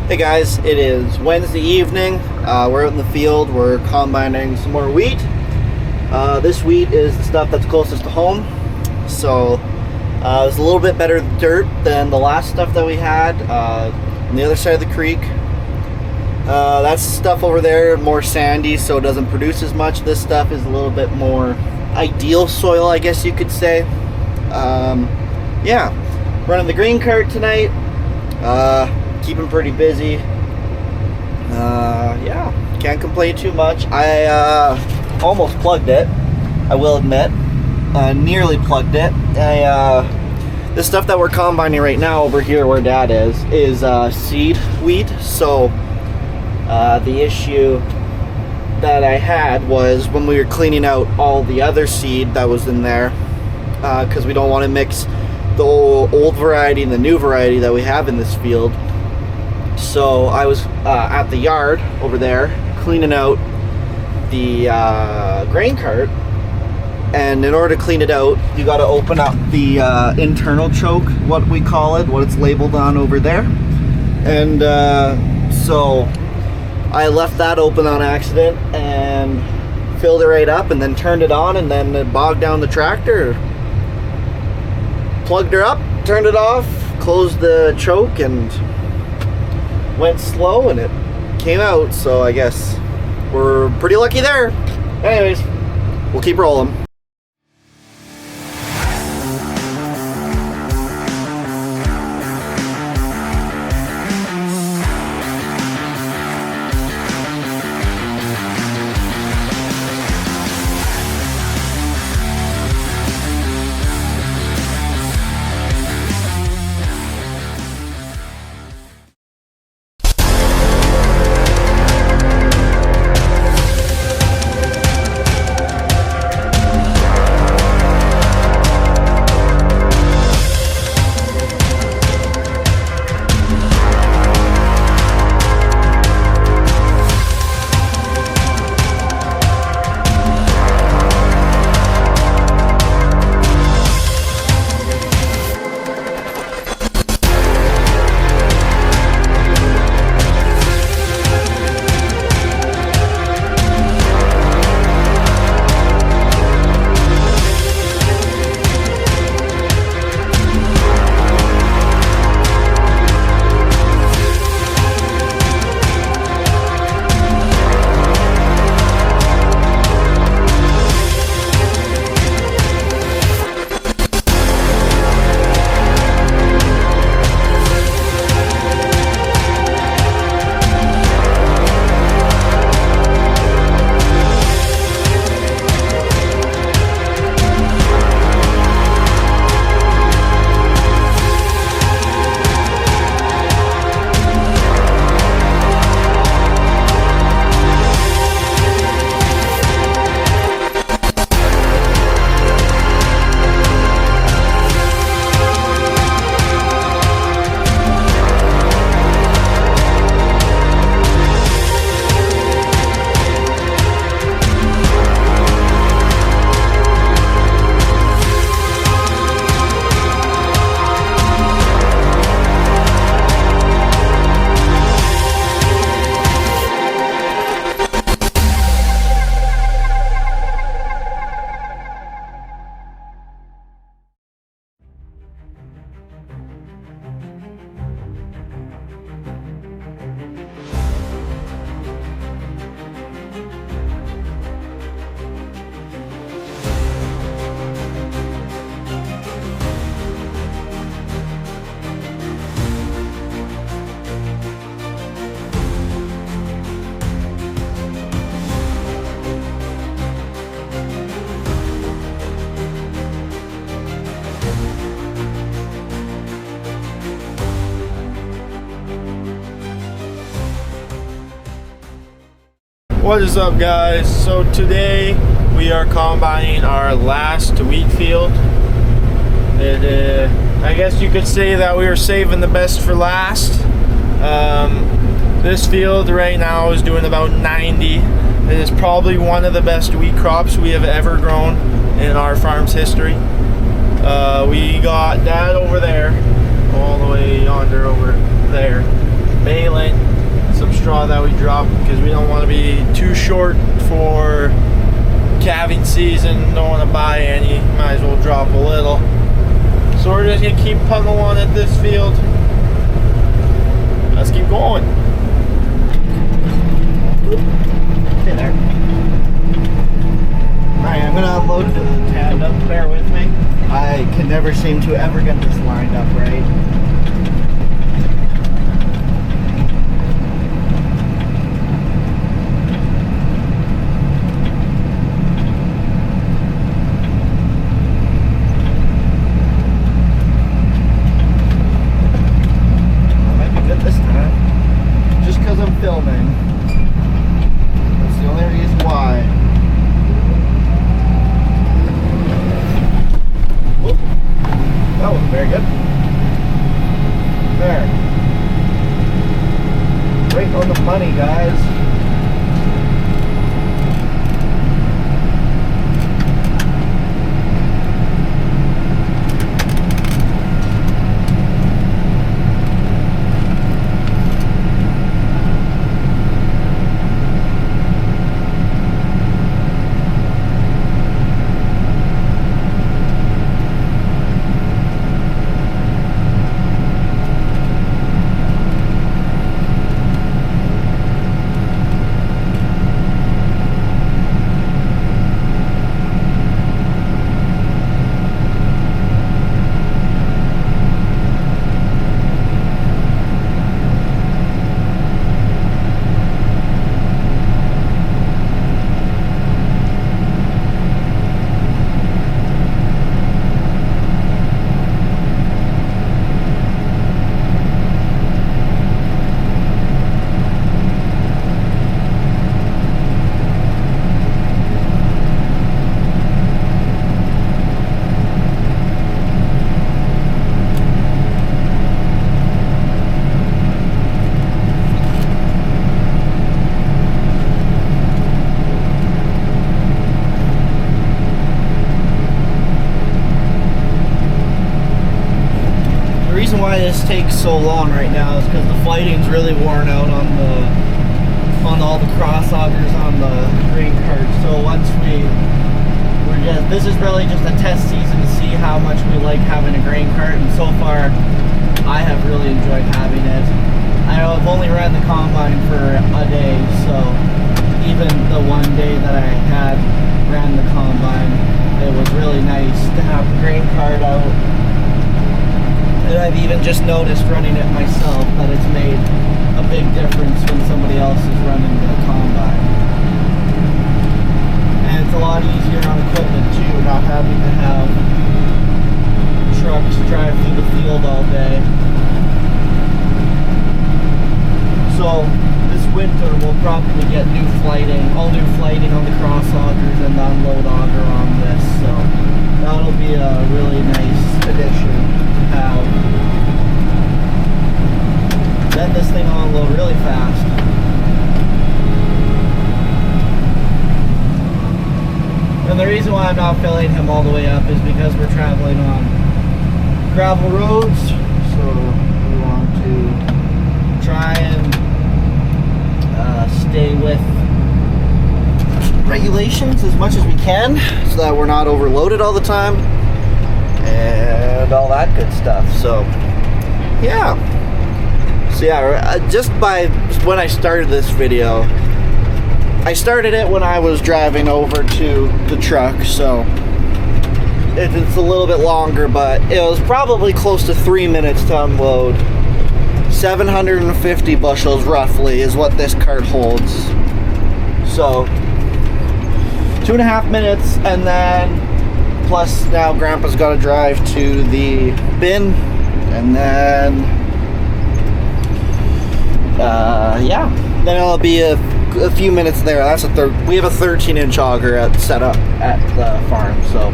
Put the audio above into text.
Hey guys, it is Wednesday evening. We're out in the field. We're combining some more wheat. This wheat is the stuff that's closest to home. So it's a little bit better dirt than the last stuff that we had on the other side of the creek. That's stuff over there, more sandy, so it doesn't produce as much. This stuff is a little bit more ideal soil, I guess you could say. Yeah, running the grain cart tonight. Keeping pretty busy. Yeah, can't complain too much. I almost plugged it, I will admit. Nearly plugged it. The stuff that we're combining right now over here where Dad is seed wheat. So the issue that I had was when we were cleaning out all the other seed that was in there, because we don't want to mix the old variety and the new variety that we have in this field. So I was at the yard over there cleaning out the grain cart, and in order to clean it out, you got to open up the internal choke, what we call it, what it's labeled on over there. And so I left that open on accident and filled it right up, and then turned it on, and then it bogged down the tractor. Plugged her up, turned it off, closed the choke, and went slow, and it came out. So I guess we're pretty lucky there. Anyways, we'll keep rolling. What is up, guys? So today we are combining our last wheat field. I guess you could say that we are saving the best for last. This field right now is doing about 90. It is probably one of the best wheat crops we have ever grown in our farm's history. We got Dad over there, all the way yonder over there, baling straw that we drop because we don't want to be too short for calving season. Don't want to buy any. Might as well drop a little. So we're just gonna keep putting along at this field. Let's keep going. Okay, there. Alright, I'm gonna unload the tandem. Bear with me. I can never seem to ever get this lined up right. Filming. That's the only reason why. Whoop. That wasn't very good. There. Right on the money, guys. Why this takes so long right now is because the fighting's really worn out on all the crossoggers on the grain cart. So once this is really just a test season to see how much we like having a grain cart, and so far I have really enjoyed having it. I know I've only ran the combine for a day, so even the one day that I had ran the combine, it was really nice to have the grain cart out. And I've even just noticed running it myself that it's made a big difference when somebody else is running the combine. And it's a lot easier on equipment too, not having to have trucks drive through the field all day. So this winter we'll probably get all new flighting on the crossoggers and the unload auger on this. So that'll be a really nice addition. Then this thing will unload really fast. And the reason why I'm not filling him all the way up is because we're traveling on gravel roads, so we want to try and stay with regulations as much as we can so that we're not overloaded all the time and all that good stuff. So yeah, just when I started this video, I started it when I was driving over to the truck, so it's a little bit longer, but it was probably close to 3 minutes to unload. 750 bushels roughly is what this cart holds. So 2.5 minutes, and then plus now Grandpa's got to drive to the bin, and then then it'll be a few minutes there. We have a 13-inch auger set up at the farm, so